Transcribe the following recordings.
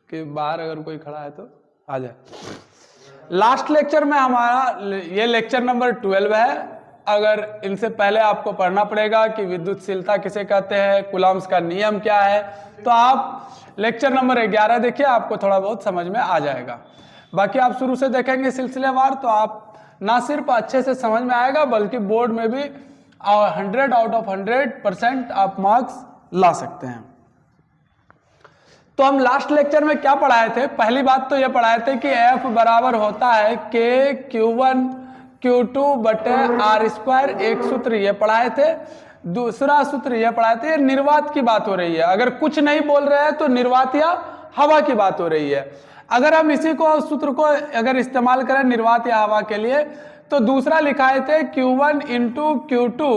कि बाहर अगर कोई खड़ा है तो आ जाए। लास्ट लेक्चर में हमारा ये लेक्चर नंबर 12 है। अगर इनसे पहले आपको पढ़ना पड़ेगा कि विद्युतशीलता किसे कहते हैं, कूलम्ब्स का नियम क्या है, तो आप लेक्चर नंबर 11 देखिए, आपको थोड़ा बहुत समझ में आ जाएगा। बाकी आप शुरू से देखेंगे सिलसिलेवार तो आप ना सिर्फ अच्छे से समझ में आएगा बल्कि बोर्ड में भी 100 आउट ऑफ 100% आप मार्क्स ला सकते हैं। तो हम लास्ट लेक्चर में क्या पढ़ाए थे? पहली बात तो ये पढ़ाए थे कि F बराबर होता है K Q1 Q2 बटे R स्क्वायर, एक सूत्र ये पढ़ाए थे। दूसरा सूत्र ये पढ़ाए थे, ये निर्वात की बात हो रही है। अगर कुछ नहीं बोल रहे हैं तो निर्वात या हवा की बात हो रही है। अगर हम इसी को सूत्र को अगर इस्तेमाल करें निर्वात या हवा के लिए तो दूसरा लिखाए थे Q1 इंटू Q2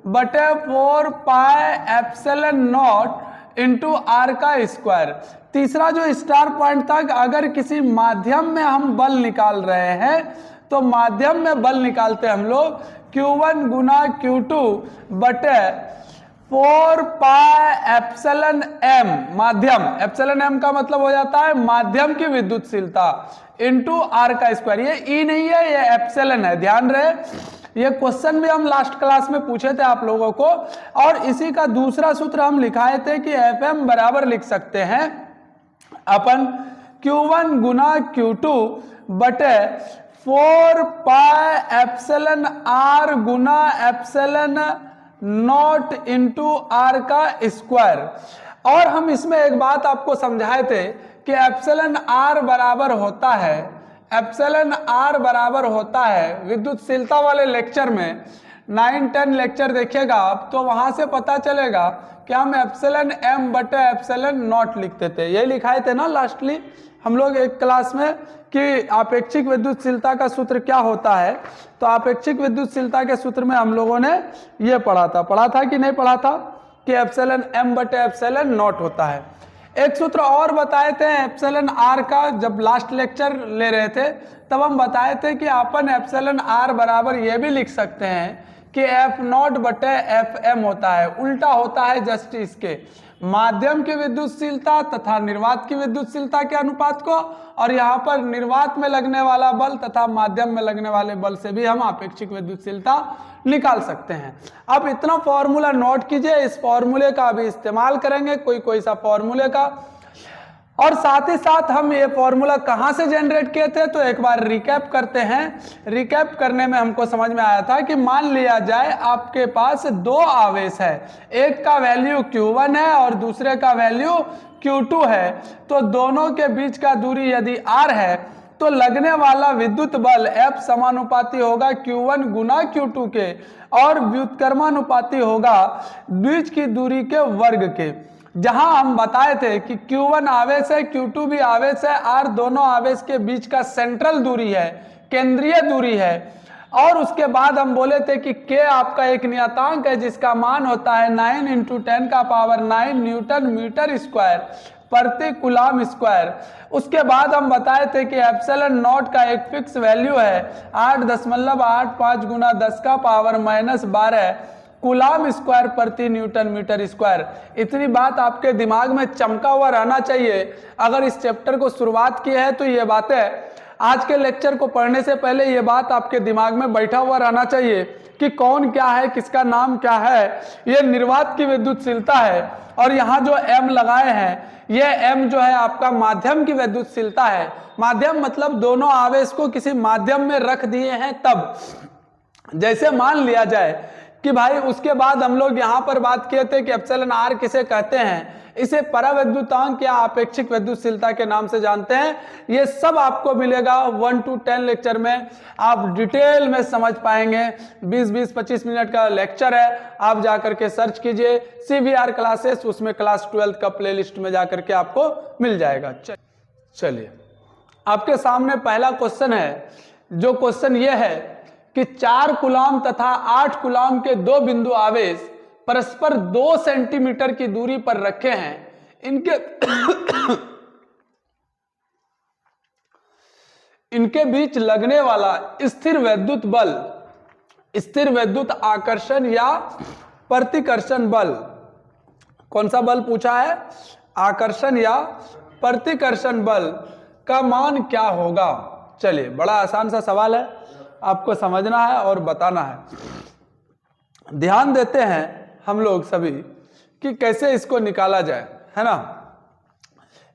बटे 4 pi epsilon naught into R का स्क्वायर। तीसरा जो स्टार पॉइंट था, अगर किसी माध्यम में हम बल निकाल रहे हैं तो माध्यम में बल निकालते हम लोग Q1 गुना Q2 बटे 4 पाई एप्सिलॉन m, माध्यम एप्सिलॉन m का मतलब हो जाता है माध्यम की विद्युतशीलता इंटू आर का स्क्वायर। ये ई नहीं है, ये एप्सिलॉन है, ध्यान रहे। ये क्वेश्चन भी हम लास्ट क्लास में पूछे थे आप लोगों को। और इसी का दूसरा सूत्र हम लिखाए थे कि Fm बराबर लिख सकते हैं अपन Q1 गुना Q2 बटे 4 पाई एप्सिलॉन r गुना एप्सिलॉन नॉट इंटू आर का स्क्वायर। और हम इसमें एक बात आपको समझाए थे कि एप्सिलॉन r बराबर होता है, एप्सिलॉन r बराबर होता है विद्युतशीलता वाले लेक्चर में 9-10 लेक्चर देखिएगा आप तो वहां से पता चलेगा कि हम एप्सिलॉन m बटे एप्सिलॉन नॉट लिखते थे। यही लिखाए थे ना लास्टली हम लोग एक क्लास में कि आपेक्षिक विद्युतशीलता का सूत्र क्या होता है। तो आपेक्षिक विद्युतशीलता के सूत्र में हम लोगों ने ये पढ़ा था कि नहीं पढ़ा था कि एप्सिलॉन m बटे एप्सिलॉन नॉट होता है। एक सूत्र और बताए थे एप्सिलॉन r का, जब लास्ट लेक्चर ले रहे थे तब हम बताए थे कि अपन एप्सिलॉन r बराबर ये भी लिख सकते हैं कि एफ नॉट बटे एफ एम होता है, उल्टा होता है जस्ट इसके, माध्यम की विद्युतशीलता तथा निर्वात की विद्युतशीलता के अनुपात को। और यहाँ पर निर्वात में लगने वाला बल तथा माध्यम में लगने वाले बल से भी हम आपेक्षिक विद्युतशीलता निकाल सकते हैं। अब इतना फॉर्मूला नोट कीजिए, इस फॉर्मूले का अभी इस्तेमाल करेंगे, कोई सा फॉर्मूले का। और साथ ही साथ हम ये फॉर्मूला कहाँ से जनरेट किए थे तो एक बार रिकैप करते हैं। रिकैप करने में हमको समझ में आया था कि मान लिया जाए आपके पास दो आवेश है, एक का वैल्यू Q1 है और दूसरे का वैल्यू Q2 है। तो दोनों के बीच का दूरी यदि R है तो लगने वाला विद्युत बल F समानुपाती होगा Q1 गुना Q2 के और व्युत्क्रमानुपाती होगा बीच की दूरी के वर्ग के। जहां हम बताए थे कि Q1 आवेश है, Q2 भी आवेश है, R दोनों आवेश के बीच का सेंट्रल दूरी है, केंद्रीय दूरी है। और उसके बाद हम बोले थे कि K आपका एक नियतांक है जिसका मान होता है 9 × 10⁹ न्यूटन मीटर स्क्वायर प्रति कूलम स्क्वायर। उसके बाद हम बताए थे कि एप्सिलॉन नॉट का एक फिक्स वैल्यू है 8.85 गुना 10⁻12 कूलम स्क्वायर प्रति न्यूटन मीटर स्क्वायर। इतनी बात आपके दिमाग में चमका हुआ रहना चाहिए। अगर इस चैप्टर को शुरुआत की है तो ये बातें आज के लेक्चर को पढ़ने से पहले ये बात आपके दिमाग में बैठा हुआ रहना चाहिए कि कौन क्या है, किसका नाम क्या है। ये निर्वात की विद्युतशीलता है और यहाँ जो m लगाए हैं ये m जो है आपका माध्यम की विद्युतशीलता है। माध्यम मतलब दोनों आवेश को किसी माध्यम में रख दिए हैं तब। जैसे मान लिया जाए कि भाई उसके बाद हम लोग यहाँ पर बात किए थे कि एप्सिलॉन r किसे कहते हैं, इसे परावैद्युतांक या आपेक्षिक विद्युतशीलता के नाम से जानते हैं। ये सब आपको मिलेगा 1 to 10 लेक्चर में, आप डिटेल में समझ पाएंगे। 20-25 मिनट का लेक्चर है, आप जाकर के सर्च कीजिए CVR क्लासेस, उसमें क्लास 12 का प्लेलिस्ट में जाकर के आपको मिल जाएगा। चलिए आपके सामने पहला क्वेश्चन है, जो क्वेश्चन ये है कि 4 कूलम तथा 8 कूलम के दो बिंदु आवेश परस्पर 2 सेंटीमीटर की दूरी पर रखे हैं। इनके बीच लगने वाला स्थिर वैद्युत बल, स्थिर वैद्युत आकर्षण या प्रतिकर्षण बल, कौन सा बल पूछा है? आकर्षण या प्रतिकर्षण बल का मान क्या होगा। चलिए, बड़ा आसान सा सवाल है, आपको समझना है और बताना है। ध्यान देते हैं हम लोग सभी कि कैसे इसको निकाला जाए, है ना।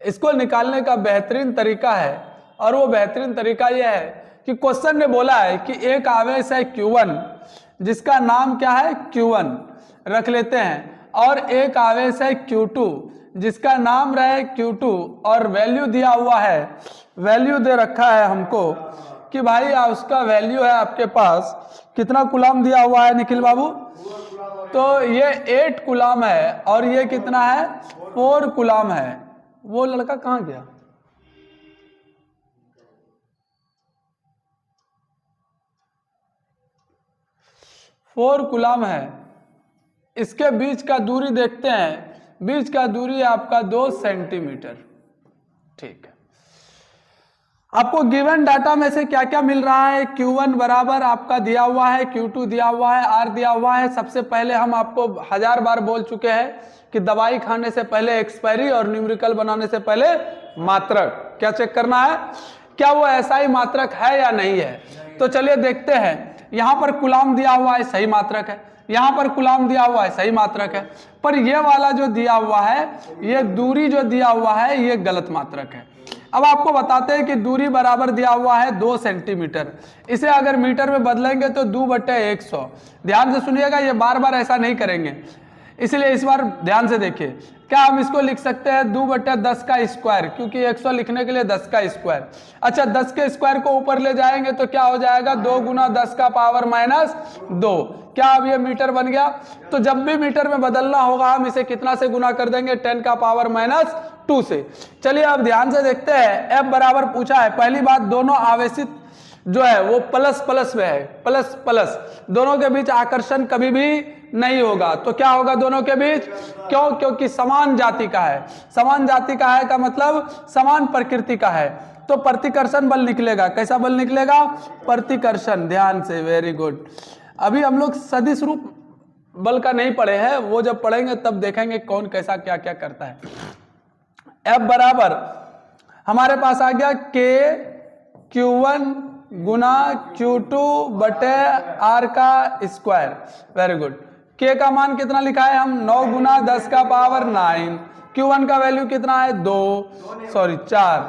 इसको निकालने का बेहतरीन तरीका है, और वो बेहतरीन तरीका यह है कि क्वेश्चन ने बोला है कि एक आवेश है Q1 जिसका नाम क्या है, Q1 रख लेते हैं, और एक आवेश है Q2 जिसका नाम रहे Q2, और वैल्यू दिया हुआ है, वैल्यू दे रखा है हमको कि भाई उसका वैल्यू है आपके पास, कितना कूलम दिया हुआ है निखिल बाबू, तो ये 8 कूलम है, और ये कितना है, 4 कूलम है। वो लड़का कहाँ गया, फोर कूलम है। इसके बीच का दूरी देखते हैं, बीच का दूरी है आपका 2 सेंटीमीटर। ठीक है, आपको गिवन डाटा में से क्या क्या मिल रहा है। Q1 बराबर आपका दिया हुआ है, Q2 दिया हुआ है, R दिया हुआ है। सबसे पहले हम आपको 1000 बार बोल चुके हैं कि दवाई खाने से पहले एक्सपायरी और न्यूमेरिकल बनाने से पहले मात्रक क्या चेक करना है, क्या वो ऐसा ही मात्रक है या नहीं है। तो चलिए देखते हैं, यहां पर कूलम दिया हुआ है, सही मात्रक है, यहां पर कूलम दिया हुआ है, सही मात्रक है, पर ये वाला जो दिया हुआ है, ये दूरी जो दिया हुआ है, ये गलत मात्रक है। अब आपको बताते हैं कि दूरी बराबर दिया हुआ है 2 सेंटीमीटर, इसे अगर मीटर में बदलेंगे तो 2/100। ध्यान से सुनिएगा, ये बार बार ऐसा नहीं करेंगे, इसलिए इस बार ध्यान से देखिए। क्या हम इसको लिख सकते हैं 2/10 का स्क्वायर, क्योंकि 100 लिखने के लिए 10 का स्क्वायर। अच्छा, 10 के स्क्वायर को ऊपर ले जाएंगे तो क्या हो जाएगा, 2 गुना 10 का पावर -2। क्या अब ये मीटर बन गया। तो जब भी मीटर में बदलना होगा हम इसे कितना से गुना कर देंगे, 10 का पावर -2 से। चलिए अब ध्यान से देखते हैं, F बराबर पूछा है। पहली बात, दोनों आवेशित जो है वो प्लस प्लस में है, प्लस प्लस, दोनों के बीच आकर्षण कभी भी नहीं होगा। तो क्या होगा दोनों के बीच, क्यों, क्योंकि समान जाति का है। समान जाति का है का मतलब समान प्रकृति का है, तो प्रतिकर्षण बल निकलेगा। कैसा बल निकलेगा, प्रतिकर्षण। ध्यान से, वेरी गुड। अभी हम लोग सदिश रूप बल का नहीं पढ़े हैं, वो जब पढ़ेंगे तब देखेंगे कौन कैसा क्या क्या करता है। F बराबर हमारे पास आ गया Q1 गुना Q2 बटे R का स्क्वायर। Very good. K का मान कितना लिखा है हम, 9 गुना 10 का पावर 9। Q1 का वैल्यू कितना है 4।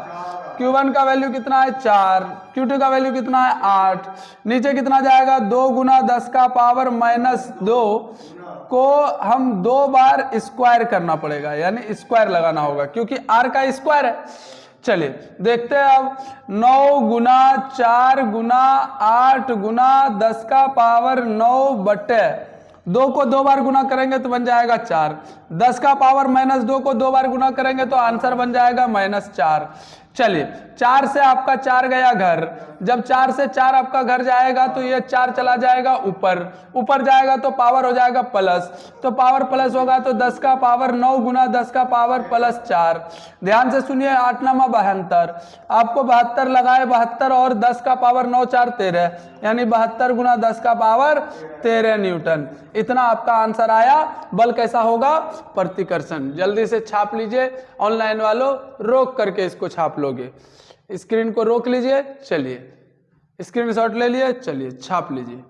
Q1 का वैल्यू कितना है 4, Q2 का वैल्यू कितना है 8। नीचे कितना जाएगा, 2 गुना 10 का पावर -2 को हम 2 बार स्क्वायर करना पड़ेगा, यानी स्क्वायर लगाना होगा क्योंकि R का स्क्वायर है। चलिए देखते हैं अब, 9 गुना 4 गुना 8 गुना 10 का पावर 9 बटे 2 को 2 बार गुना करेंगे तो बन जाएगा 4। 10 का पावर -2 को 2 बार गुना करेंगे तो आंसर बन जाएगा -4। चलिए 4 से आपका 4 गया घर, जब 4 से 4 आपका घर जाएगा तो ये 4 चला जाएगा ऊपर, ऊपर जाएगा तो पावर हो जाएगा प्लस, तो पावर प्लस होगा तो 10 का पावर 9 गुना 10 का पावर +4। ध्यान से सुनिए, 8 नामा 72, आपको 72 लगाए, 72 और 10 का पावर 9 4 13, यानी 72 गुना 10 का पावर 13 न्यूटन। इतना आपका आंसर आया। बल कैसा होगा, प्रतिकर्षण। जल्दी से छाप लीजिए, ऑनलाइन वालों रोक करके इसको छाप लोगे, स्क्रीन को रोक लीजिए। चलिए स्क्रीनशॉट ले लिए, चलिए छाप लीजिए,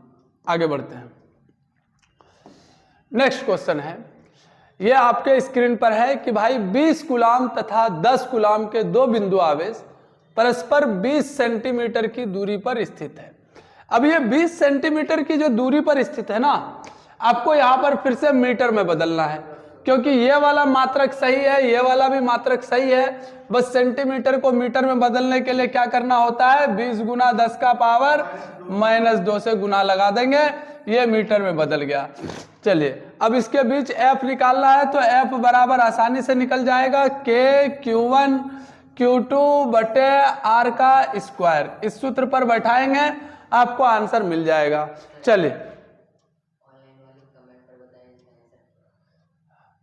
आगे बढ़ते हैं। नेक्स्ट क्वेश्चन है, यह आपके स्क्रीन पर है कि भाई 20 कूलम तथा 10 कूलम के 2 बिंदु आवेश परस्पर 20 सेंटीमीटर की दूरी पर स्थित है। अब ये 20 सेंटीमीटर की जो दूरी पर स्थित है ना, आपको यहां पर फिर से मीटर में बदलना है, क्योंकि ये वाला मात्रक सही है, ये वाला भी मात्रक सही है। बस सेंटीमीटर को मीटर में बदलने के लिए क्या करना होता है, 20 गुना 10 का पावर -2 से गुना लगा देंगे, ये मीटर में बदल गया। चलिए अब इसके बीच F निकालना है, तो F बराबर आसानी से निकल जाएगा Q1 Q2 बटे R का स्क्वायर। इस सूत्र पर बैठाएंगे, आपको आंसर मिल जाएगा। चलिए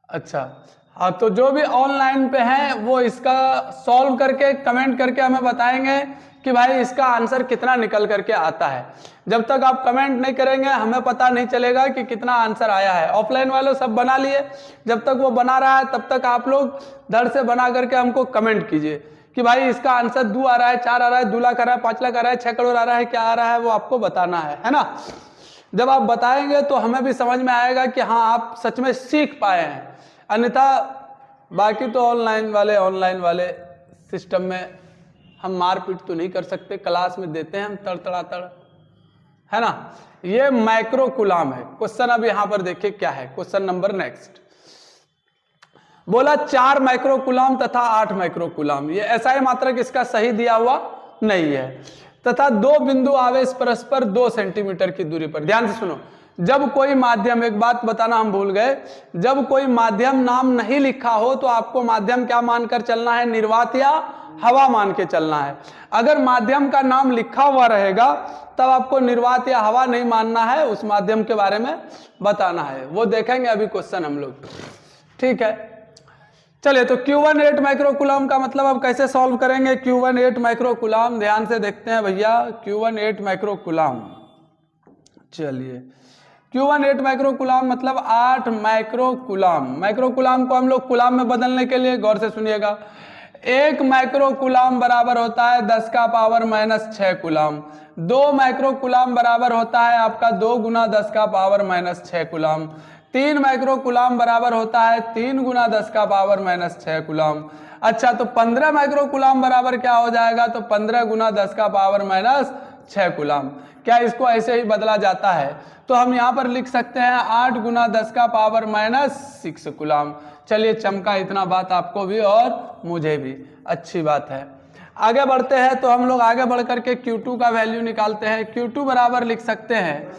अच्छा, हाँ, तो जो भी ऑनलाइन पे हैं वो इसका सॉल्व करके कमेंट करके हमें बताएंगे कि भाई इसका आंसर कितना निकल करके आता है। जब तक आप कमेंट नहीं करेंगे हमें पता नहीं चलेगा कि कितना आंसर आया है। ऑफलाइन वालों सब बना लिए, जब तक वो बना रहा है तब तक आप लोग धड़ से बना करके हमको कमेंट कीजिए कि भाई इसका आंसर 2 आ रहा है, 4 आ रहा है, 2 लाख आ रहा है, 5 लाख आ रहा है, 6 करोड़ आ रहा है, क्या आ रहा है वो आपको बताना है ना। जब आप बताएंगे तो हमें भी समझ में आएगा कि हाँ आप सच में सीख पाए हैं। अन्यथा बाकी तो ऑनलाइन वाले सिस्टम में हम मारपीट तो नहीं कर सकते, क्लास में देते हैं हम तड़, है ना। ये माइक्रो कूलाम है। क्वेश्चन अब यहां पर देखिए क्या है। क्वेश्चन नंबर नेक्स्ट बोला 4 माइक्रो कूलाम तथा 8 माइक्रो कूलाम। ये SI मात्रक इसका सही दिया हुआ नहीं है। तथा 2 बिंदु आवेश परस्पर 2 सेंटीमीटर की दूरी पर। ध्यान से सुनो, जब कोई माध्यम, एक बात बताना हम भूल गए, जब कोई माध्यम नाम नहीं लिखा हो तो आपको माध्यम क्या मानकर चलना है, निर्वात या हवा मान के चलना है। अगर माध्यम का नाम लिखा हुआ रहेगा तब आपको निर्वात या हवा नहीं मानना है, उस माध्यम के बारे में बताना है। वो देखेंगे अभी क्वेश्चन हम लोग, ठीक है। चलिए तो Q1 8 माइक्रो कूलाम का मतलब अब कैसे सॉल्व करेंगे। Q1 8 माइक्रो कूलाम, ध्यान से देखते हैं भैया। Q1 8 माइक्रो कूलाम, चलिए Q1 8 माइक्रो कूलाम मतलब 8 माइक्रो कूलाम। माइक्रो कूलाम को हम लोग कूलाम में बदलने के लिए गौर से सुनिएगा, 1 माइक्रो कूलाम बराबर होता है 10 का पावर -6 कूलाम। 2 माइक्रो कूलाम बराबर होता है आपका 2 गुना 10 का पावर -6 कूलाम। 3 माइक्रो कूलाम बराबर होता है 3 गुना 10 का पावर -6 कूलाम। अच्छा तो 15 माइक्रो कूलाम बराबर क्या हो जाएगा, तो 15 गुना 10 का पावर -6 कूलाम। क्या इसको ऐसे ही बदला जाता है, तो हम यहाँ पर लिख सकते हैं 8 गुना 10 का पावर -6 कूलाम। चलिए चमका इतना बात आपको भी और मुझे भी, अच्छी बात है। आगे बढ़ते हैं तो हम लोग आगे बढ़ करके Q2 का वैल्यू निकालते हैं। Q2 बराबर लिख सकते हैं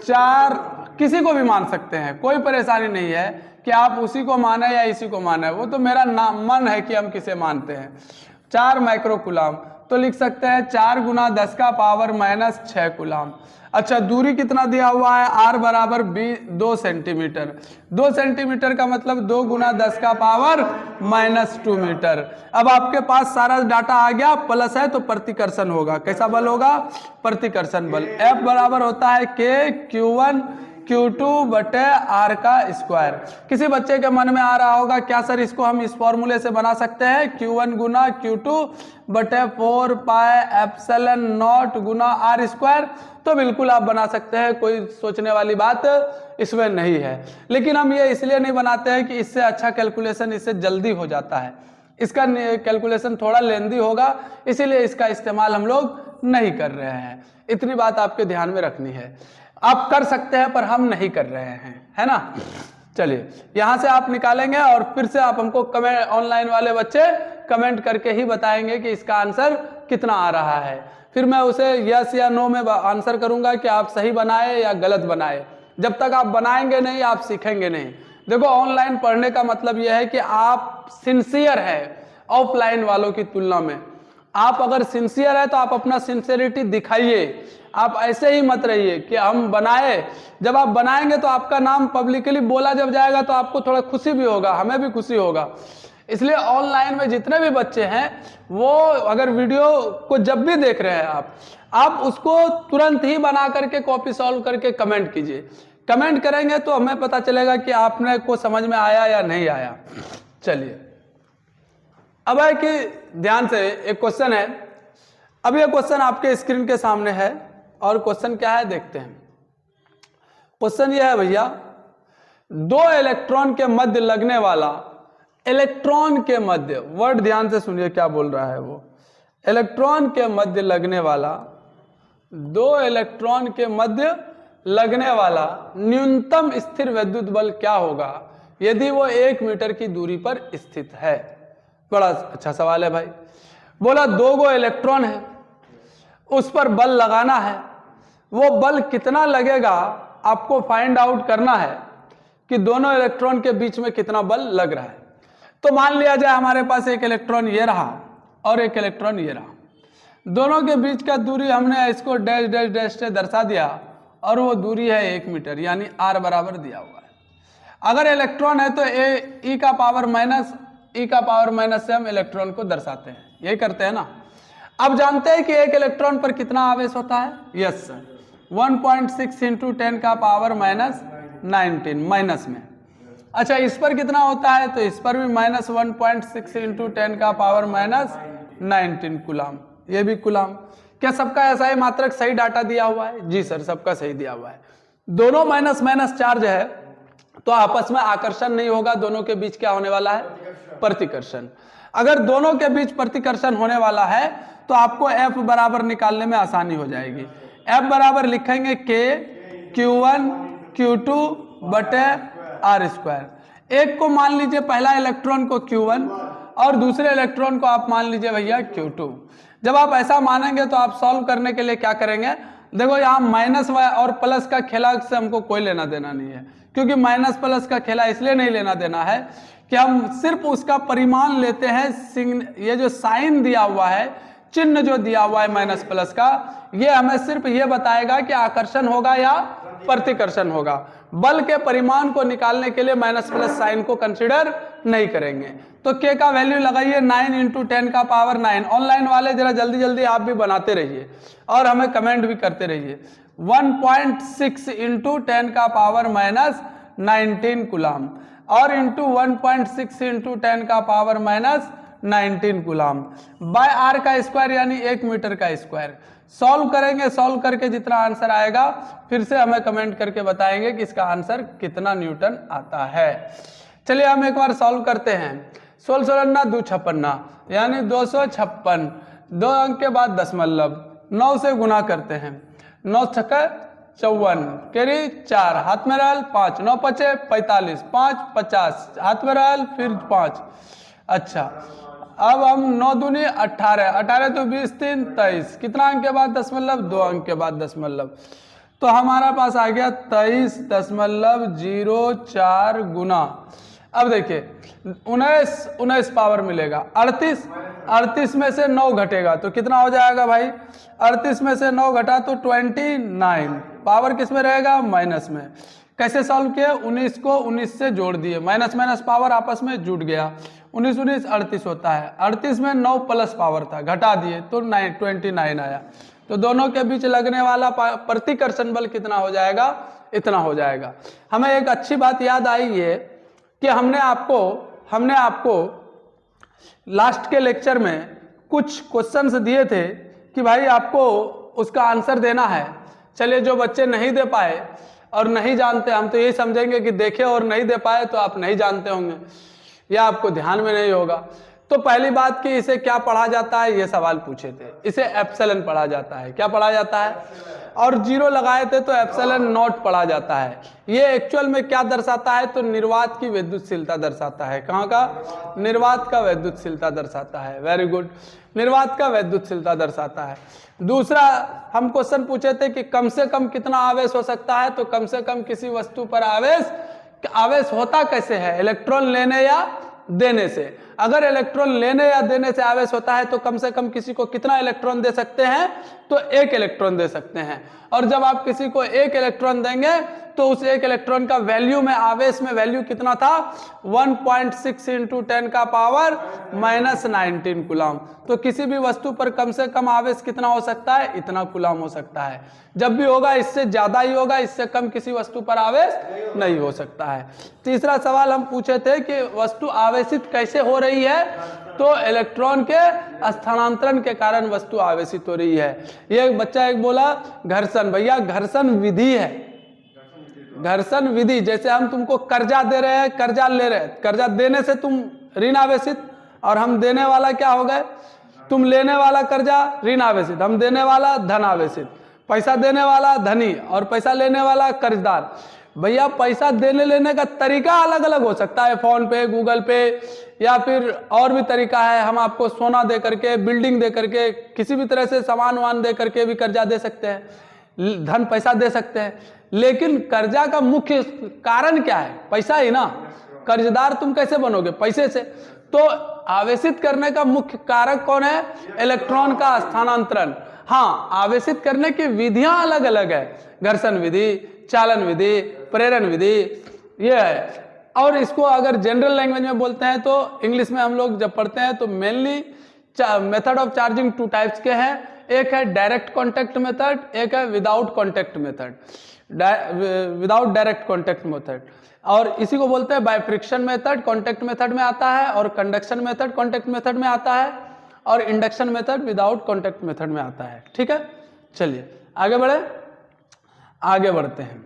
4, किसी को भी मान सकते हैं, कोई परेशानी नहीं है कि आप उसी को माने या इसी को माने, वो तो मेरा मन है कि हम किसे मानते हैं। 4 माइक्रो कूलाम तो लिख सकते हैं 4 गुना 10 का पावर -6 कूलाम। अच्छा दूरी कितना दिया हुआ है, R बराबर 2 सेंटीमीटर। 2 सेंटीमीटर का मतलब 2 गुना 10 का पावर -2 मीटर। अब आपके पास सारा डाटा आ गया, प्लस है तो प्रतिकर्षण होगा। कैसा बल होगा, प्रतिकर्षण बल। F बराबर होता है K Q1 Q2 बटे R का स्क्वायर। किसी बच्चे के मन में आ रहा होगा क्या सर इसको हम इस फॉर्मूले से बना सकते हैं, Q1 गुना Q2 बटे 4 pi epsilon not Guna R square. तो बिल्कुल आप बना सकते हैं, कोई सोचने वाली बात इसमें नहीं है। लेकिन हम ये इसलिए नहीं बनाते हैं कि इससे अच्छा कैलकुलेशन इससे जल्दी हो जाता है, इसका कैलकुलेशन थोड़ा लेंदी होगा, इसीलिए इसका इस्तेमाल हम लोग नहीं कर रहे हैं। इतनी बात आपके ध्यान में रखनी है। आप कर सकते हैं पर हम नहीं कर रहे हैं, है ना। चलिए यहां से आप निकालेंगे और फिर से आप हमको कमेंट, ऑनलाइन वाले बच्चे कमेंट करके ही बताएंगे कि इसका आंसर कितना आ रहा है। फिर मैं उसे यस या नो में आंसर करूंगा कि आप सही बनाए या गलत बनाए। जब तक आप बनाएंगे नहीं आप सीखेंगे नहीं। देखो ऑनलाइन पढ़ने का मतलब यह है कि आप सिंसियर है ऑफलाइन वालों की तुलना में। आप अगर सिंसियर है तो आप अपना सिंसियरिटी दिखाइए, आप ऐसे ही मत रहिए कि हम बनाए। जब आप बनाएंगे तो आपका नाम पब्लिकली बोला जब जाएगा तो आपको थोड़ा खुशी भी होगा, हमें भी खुशी होगा। इसलिए ऑनलाइन में जितने भी बच्चे हैं वो अगर वीडियो को जब भी देख रहे हैं आप उसको तुरंत ही बना करके कॉपी सॉल्व करके कमेंट कीजिए। कमेंट करेंगे तो हमें पता चलेगा कि आपने को समझ में आया या नहीं आया। चलिए अब है कि ध्यान से एक क्वेश्चन है। अब यह क्वेश्चन आपके स्क्रीन के सामने है और क्वेश्चन क्या है देखते हैं। क्वेश्चन यह है भैया, 2 इलेक्ट्रॉन के मध्य लगने वाला, इलेक्ट्रॉन के मध्य, वर्ड ध्यान से सुनिए क्या बोल रहा है वो, इलेक्ट्रॉन के मध्य लगने वाला, 2 इलेक्ट्रॉन के मध्य लगने वाला न्यूनतम स्थिर विद्युत बल क्या होगा यदि वो 1 मीटर की दूरी पर स्थित है। बड़ा अच्छा सवाल है भाई। बोला 2 गो इलेक्ट्रॉन है, उस पर बल लगाना है, वो बल कितना लगेगा आपको फाइंड आउट करना है कि दोनों इलेक्ट्रॉन के बीच में कितना बल लग रहा है। तो मान लिया जाए हमारे पास एक इलेक्ट्रॉन ये रहा और एक इलेक्ट्रॉन ये रहा, दोनों के बीच का दूरी हमने इसको डैश डैश डैश से दर्शा दिया और वो दूरी है 1 मीटर, यानी R बराबर दिया हुआ है। अगर इलेक्ट्रॉन है तो e का पावर माइनस से हम इलेक्ट्रॉन को दर्शाते हैं, यही करते हैं ना। अब जानते हैं कि एक इलेक्ट्रॉन पर कितना आवेश होता है? यस सर, 1.6 इंटू 10 का पावर माइनस 19 माइनस में। अच्छा, इस पर कितना होता है? तो इस पर भी माइनस 1.6 इंटू 10 का पावर माइनस 19 कूलाम, ये भी कूलाम। क्या सबका ऐसा ही मात्रक सही डाटा दिया हुआ है? जी सर, सबका सही दिया हुआ है। दोनों माइनस माइनस चार्ज है तो आपस में आकर्षण नहीं होगा, दोनों के बीच क्या होने वाला है? प्रतिकर्षण। अगर दोनों के बीच प्रतिकर्षण होने वाला है तो आपको F बराबर निकालने में आसानी हो जाएगी। F बराबर लिखेंगे K Q1 Q2 बटे R स्क्वायर। एक को मान लीजिए, पहला इलेक्ट्रॉन को Q1 और दूसरे इलेक्ट्रॉन को आप मान लीजिए भैया Q2। जब आप ऐसा मानेंगे तो आप सॉल्व करने के लिए क्या करेंगे? देखो यहाँ माइनस और प्लस का खेला से हमको कोई लेना देना नहीं है, क्योंकि माइनस प्लस का खेला इसलिए नहीं लेना देना है कि हम सिर्फ उसका परिमाण लेते हैं। ये जो साइन दिया हुआ है, चिन्ह जो दिया हुआ है माइनस प्लस का, ये हमें सिर्फ ये बताएगा कि आकर्षण होगा या प्रतिकर्षण होगा। बल के परिमाण को निकालने के लिए माइनस प्लस साइन को कंसीडर नहीं करेंगे। तो के का वैल्यू लगाइए 9 इंटू 10 का पावर 9। ऑनलाइन वाले जरा जल्दी जल्दी आप भी बनाते रहिए और हमें कमेंट भी करते रहिए। 1.6 इंटू 10 का पावर माइनस 19 कूलाम और इंटू 1.6 इंटू 10 का power minus 19 coulomb by R का स्क्वायर यानी 1 मीटर का स्क्वायर। सॉल्व करेंगे, सॉल्व करके जितना आंसर आएगा फिर से हमें कमेंट करके बताएंगे कि इसका आंसर कितना न्यूटन आता है। चलिए हम एक बार सॉल्व करते हैं। 16 16 2 56 यानी 256। 2 अंक के बाद दशमलव, 9 से गुना करते हैं। 9 छक्का 54, कैरी 4, हाथ में रहल 5, 9 पचे 45, 5 50, हाथ में रहल फिर 5। अच्छा, अब हम 9 दूनी 18, 18 तो 20 3 23, कितना अंक के बाद दशमलव? 2 अंक के बाद दशमलव। तो हमारा पास आ गया 23.04 गुना। अब देखिए 19 पावर मिलेगा, 38 में से 9 घटेगा तो कितना हो जाएगा भाई? 38 में से 9 घटा तो 29। पावर किस में रहेगा? माइनस में। कैसे सॉल्व किए? 19 को 19 से जोड़ दिए, माइनस माइनस पावर आपस में जुड़ गया। 19 19 38 होता है। 38 में 9 प्लस पावर था, घटा दिए तो 29 आया। तो दोनों के बीच लगने वाला प्रतिकर्षण बल कितना हो जाएगा? इतना हो जाएगा। हमें एक अच्छी बात याद आई है कि हमने आपको लास्ट के लेक्चर में कुछ क्वेश्चंस दिए थे कि भाई आपको उसका आंसर देना है। चलिए, जो बच्चे नहीं दे पाए और नहीं जानते, हम तो यही समझेंगे कि देखे और नहीं दे पाए तो आप नहीं जानते होंगे या आपको ध्यान में नहीं होगा। तो पहली बात कि इसे क्या पढ़ा जाता है, ये सवाल पूछे थे। इसे एप्सिलॉन पढ़ा जाता है। क्या पढ़ा जाता है? और 0 लगाए थे तो एप्सिलॉन नॉट पढ़ा जाता है। ये एक्चुअल में क्या दर्शाता है? तो निर्वात की विद्युतशीलता दर्शाता है। कहाँ का? निर्वात का विद्युतशीलता दर्शाता है। वेरी गुड, निर्वात का विद्युतशीलता दर्शाता है। दूसरा हम क्वेश्चन पूछे थे कि कम से कम कितना आवेश हो सकता है? तो कम से कम किसी वस्तु पर आवेश होता कैसे है? इलेक्ट्रॉन लेने या देने से। अगर इलेक्ट्रॉन लेने या देने से आवेश होता है तो कम से कम किसी को कितना इलेक्ट्रॉन दे सकते हैं? तो 1 इलेक्ट्रॉन दे सकते हैं। और जब आप किसी को 1 इलेक्ट्रॉन देंगे तो उस 1 इलेक्ट्रॉन का वैल्यू में, आवेश में वैल्यू कितना था? 1.6 इंटू 10 का पावर माइनस 19 कूलाम। तो किसी भी वस्तु पर कम से कम आवेश कितना हो सकता है? इतना कूलाम हो सकता है। जब भी होगा इससे ज्यादा ही होगा, इससे कम किसी वस्तु पर आवेश नहीं हो सकता है। तीसरा सवाल हम पूछे थे कि वस्तु आवेशित कैसे हो रही है? तो इलेक्ट्रॉन के स्थानांतरण के कारण वस्तु आवेशित हो रही है। ये बच्चा एक बोला घर्षण। भैया घर्षण विधि है, घर्षण विधि। जैसे हम तुमको कर्जा दे रहे हैं, कर्जा ले रहे हैं, कर्जा देने से तुम ऋण आवेशित और हम देने वाला क्या हो गए? तुम लेने वाला कर्जा ऋण आवेशित, हम देने वाला धन आवेशित। पैसा देने वाला धनी और पैसा लेने वाला कर्जदार। भैया पैसा देने लेने का तरीका अलग अलग हो सकता है, फोन पे, गूगल पे या फिर और भी तरीका है। हम आपको सोना दे करके, बिल्डिंग दे करके, किसी भी तरह से सामान वामान दे करके भी कर्जा दे सकते हैं, धन पैसा दे सकते हैं। लेकिन कर्जा का मुख्य कारण क्या है? पैसा ही ना। कर्जदार तुम कैसे बनोगे? पैसे से। तो आवेशित करने का मुख्य कारक कौन है? इलेक्ट्रॉन का स्थानांतरण। हाँ, आवेशित करने की विधियां अलग अलग है। घर्षण विधि, चालन विधि, प्रेरण विधि, ये है। और इसको अगर जनरल लैंग्वेज में बोलते हैं तो इंग्लिश में हम लोग जब पढ़ते हैं तो mainly method of charging two types के हैं, एक है डायरेक्ट कॉन्टेक्ट मेथड, एक है without contact method, without direct contact method, और इसी को बोलते हैं बाइफ्रिक्शन मेथड कॉन्टेक्ट मेथड में आता है, और कंडक्शन मेथड कॉन्टेक्ट मेथड में आता है, और induction method without contact method में आता है। ठीक है, चलिए आगे बढ़ते हैं।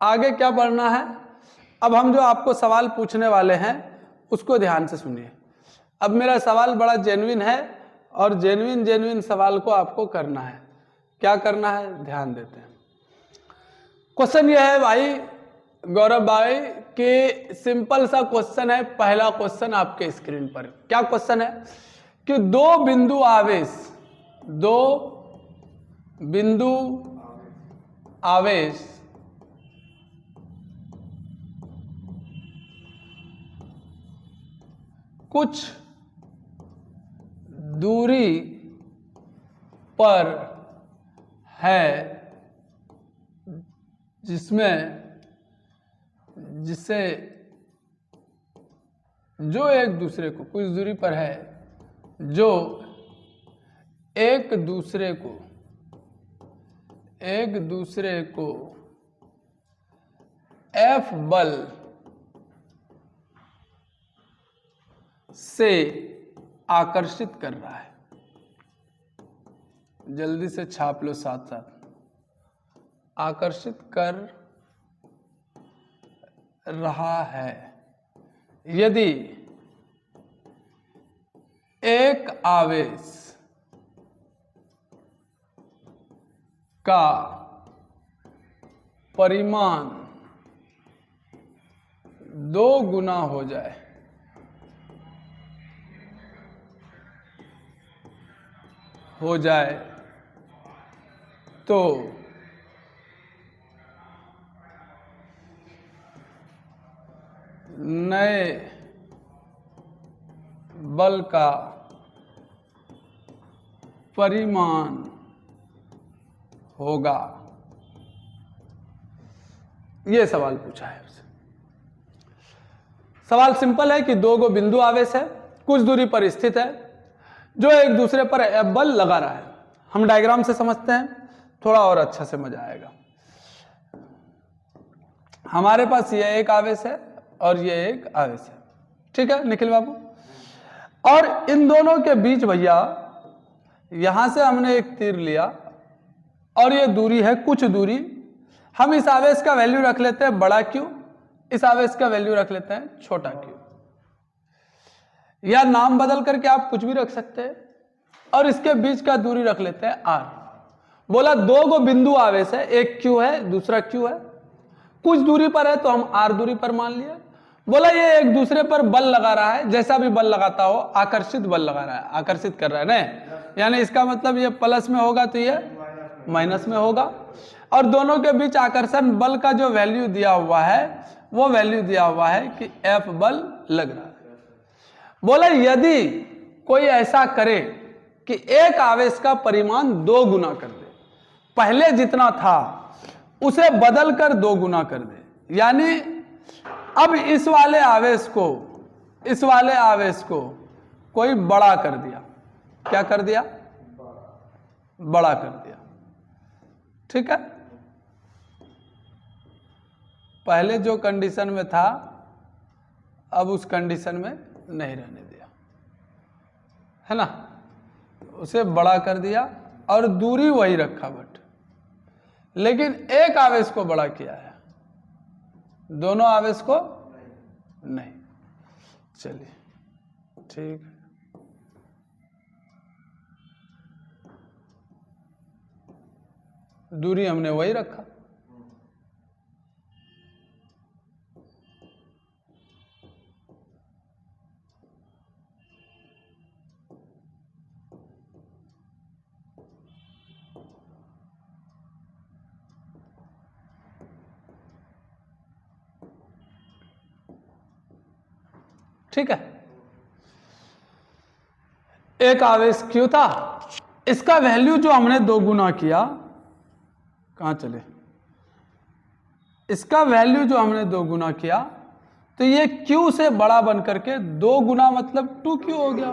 आगे क्या पढ़ना है, अब हम जो आपको सवाल पूछने वाले हैं उसको ध्यान से सुनिए। अब मेरा सवाल बड़ा जेन्युइन है और जेन्युइन सवाल को आपको करना है। क्या करना है, ध्यान देते हैं। क्वेश्चन यह है भाई गौरव भाई कि सिंपल सा क्वेश्चन है। पहला क्वेश्चन आपके स्क्रीन पर क्या क्वेश्चन है कि दो बिंदु आवेश कुछ दूरी पर है जिससे जो एक दूसरे को, कुछ दूरी पर है जो एक दूसरे को F बल से आकर्षित कर रहा है। जल्दी से छाप लो साथ साथ, आकर्षित कर रहा है यदि एक आवेश का परिमाण 2 गुना हो जाए तो नए बल का परिमाण होगा। यह सवाल पूछा है उससे। सवाल सिंपल है कि दो गो बिंदु आवेश है, कुछ दूरी पर स्थित है, जो एक दूसरे पर F बल लगा रहा है। हम डायग्राम से समझते हैं, थोड़ा और अच्छा से मजा आएगा। हमारे पास यह एक आवेश है और यह एक आवेश है, ठीक है निखिल बाबू। और इन दोनों के बीच भैया यहां से हमने एक तीर लिया और ये दूरी है कुछ दूरी। हम इस आवेश का वैल्यू रख लेते हैं बड़ा Q, इस आवेश का वैल्यू रख लेते हैं छोटा Q, या नाम बदल करके आप कुछ भी रख सकते हैं, और इसके बीच का दूरी रख लेते हैं R। बोला दो गो बिंदु आवेश है, एक Q है दूसरा Q है, कुछ दूरी पर है तो हम R दूरी पर मान लिया। बोला ये एक दूसरे पर बल लगा रहा है, जैसा भी बल लगाता हो, आकर्षित बल लगा रहा है, आकर्षित कर रहा है ना, यानी इसका मतलब ये प्लस में होगा तो ये माइनस में होगा। और दोनों के बीच आकर्षण बल का जो वैल्यू दिया हुआ है वो वैल्यू दिया हुआ है कि F बल लग रहा है। बोला यदि कोई ऐसा करे कि एक आवेश का परिमाण 2 गुना कर दे, पहले जितना था उसे बदल कर 2 गुना कर दे, यानी अब इस वाले आवेश को कोई बड़ा कर दिया। क्या कर दिया? बड़ा कर दिया, ठीक है। पहले जो कंडीशन में था अब उस कंडीशन में नहीं रहने दिया, है ना, उसे बड़ा कर दिया और दूरी वही रखा, बट लेकिन एक आवेश को बड़ा किया है, दोनों आवेश को नहीं। चलिए ठीक है, दूरी हमने वही रखा। ठीक है, एक आवेश Q था, इसका वैल्यू जो हमने 2 गुना किया, कहां चले, इसका वैल्यू जो हमने 2 गुना किया तो ये Q से बड़ा बन करके 2 गुना मतलब 2Q हो गया।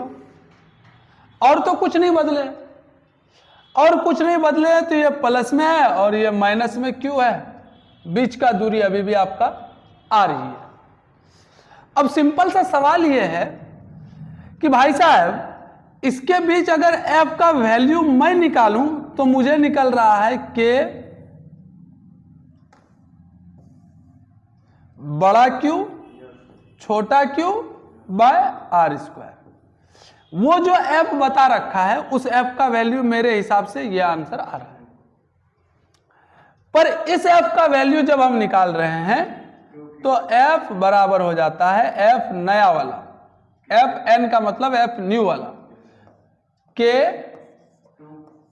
और तो कुछ नहीं बदले, और कुछ नहीं बदले, तो ये प्लस में है और ये माइनस में Q है, बीच का दूरी अभी भी आपका आ रही है। अब सिंपल सा सवाल ये है कि भाई साहब इसके बीच अगर f का वैल्यू मैं निकालूं तो मुझे निकल रहा है k बड़ा Q छोटा Q बाय आर स्क्वायर। वो जो f बता रखा है उस f का वैल्यू मेरे हिसाब से ये आंसर आ रहा है। पर इस f का वैल्यू जब हम निकाल रहे हैं तो f बराबर हो जाता है f नया वाला, f n का मतलब f न्यू वाला, k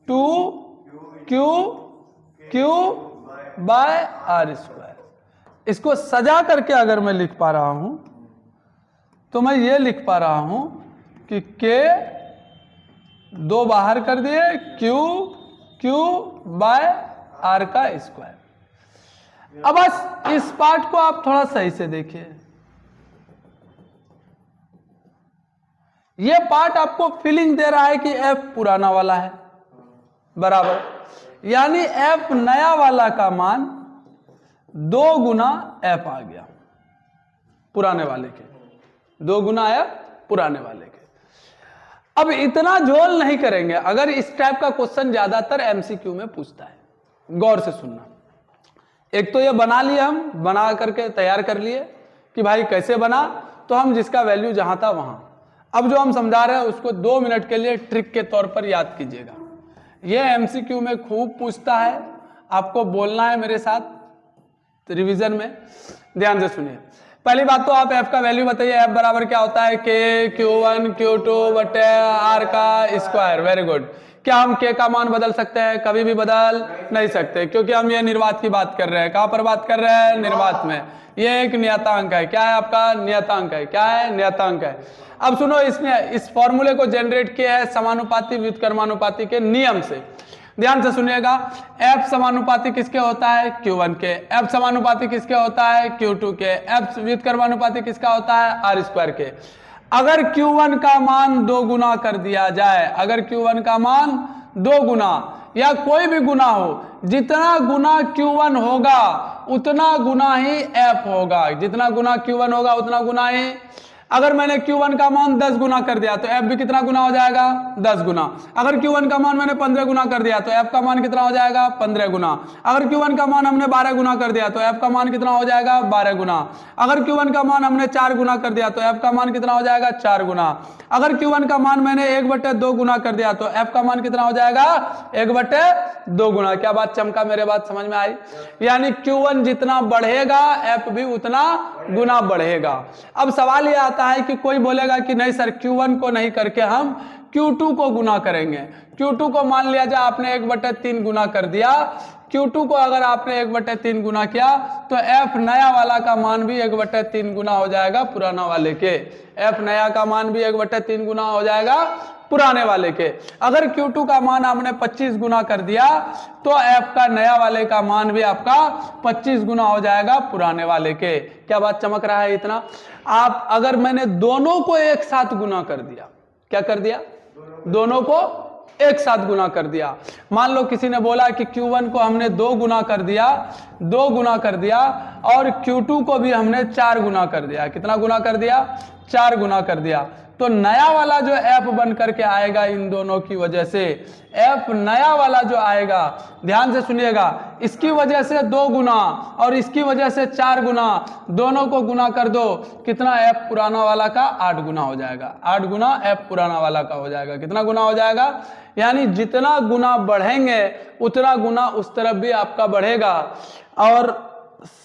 2q q by R square. इसको सजा करके अगर मैं लिख पा रहा हूं तो मैं ये लिख पा रहा हूं कि k 2 बाहर कर दिए, q बाय आर का स्क्वायर। अब बस इस पार्ट को आप थोड़ा सही से देखिए, ये पार्ट आपको फीलिंग दे रहा है कि f पुराना वाला है बराबर, यानी f नया वाला का मान 2 गुना f आ गया पुराने वाले के, 2 गुना f पुराने वाले के। अब इतना झोल नहीं करेंगे, अगर इस टाइप का क्वेश्चन ज्यादातर एमसीक्यू में पूछता है, गौर से सुनना। एक तो ये बना लिए, हम बना करके तैयार कर लिए कि भाई कैसे बना, तो हम जिसका वैल्यू जहां था वहां। अब जो हम समझा रहे हैं उसको 2 मिनट के लिए ट्रिक के तौर पर याद कीजिएगा। ये एमसीक्यू में खूब पूछता है, आपको बोलना है मेरे साथ तो रिवीजन में ध्यान से सुनिए। पहली बात तो आप f का वैल्यू बताइए, f बराबर क्या होता है, k q1 q2 बटे r का स्क्वायर। Very good. क्या हम k का मान बदल सकते हैं? कभी भी बदल नहीं सकते, क्योंकि हम ये निर्वात की बात कर रहे हैं। कहां पर बात कर रहे हैं? निर्वात में। ये एक नियतांक है। क्या है आपका? नियतांक है। क्या है? नियतांक है। अब सुनो, इसने इस फॉर्मूले को जनरेट किया है समानुपाती व्युत्क्रमानुपाती के नियम से। ध्यान से सुनिएगा, f समानुपाती किसके होता है? q1 के। f समानुपाती किसके होता है? q2 के। f व्युत्क्रमानुपाती किसका होता है? r स्क्वायर के। अगर q1 का मान 2 गुना कर दिया जाए, अगर q1 का मान 2 गुना या कोई भी गुना हो, जितना गुना q1 होगा उतना गुना ही f होगा। जितना गुना q1 होगा उतना गुना ही। अगर मैंने q1 का मान 10 गुना कर दिया तो f भी कितना गुना हो जाएगा? 10 गुना। अगर q1 का मान मैंने 15 गुना कर दिया तो f का मान कितना हो जाएगा? 15 गुना। अगर q1 का मान हमने 12 गुना कर दिया तो f का मान कितना हो जाएगा? 12 गुना। अगर q1 का मान हमने 4 गुना कर दिया तो f का मान कितना हो जाएगा? 4 गुना। अगर q1 का मान मैंने 1/2 गुना कर दिया तो f का मान कितना हो जाएगा? 1/2 गुना। क्या बात चमका? मेरे बात समझ में आई? यानी q1 जितना बढ़ेगा f भी उतना गुना बढ़ेगा। अब सवाल ये आता है कि कोई बोलेगा कि नहीं सर, q1 को नहीं करके हम q2 को गुना करेंगे। q2 को मान लिया जाए आपने 1/3 गुना कर दिया। q2 को अगर आपने 1/3 गुना किया तो f नया वाला का मान भी 1/3 गुना हो जाएगा पुराना वाले के। f नया का मान भी 1/3 गुना हो जाएगा पुराने वाले के। अगर q2 का मान आपने 25 गुना कर दिया तो f का नया वाले का मान भी आपका 25 गुना हो जाएगा पुराने वाले के। क्या बात चमक रहा है इतना? आप अगर मैंने दोनों को एक साथ गुना कर दिया, क्या कर दिया? दोनों को एक साथ गुना कर दिया। मान लो किसी ने बोला कि q1 को हमने 2 गुना कर दिया, 2 गुना कर दिया, और q2 को भी हमने 4 गुना कर दिया। कितना गुना कर दिया? 4 गुना कर दिया। तो नया वाला जो f बन करके आएगा इन दोनों की वजह से, f नया वाला जो आएगा, ध्यान से सुनिएगा, इसकी वजह से 2 गुना और इसकी वजह से 4 गुना, दोनों को गुना कर दो, कितना? f पुराना वाला का 8 गुना हो जाएगा। 8 गुना f पुराना वाला का हो जाएगा। कितना गुना हो जाएगा? यानी जितना गुना बढ़ेंगे उतना गुना उस तरफ भी आपका बढ़ेगा। और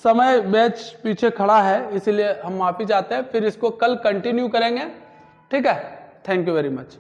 समय बैच पीछे खड़ा है इसलिए हम माफी चाहते हैं, फिर इसको कल कंटिन्यू करेंगे। ठीक है, थैंक यू वेरी मच।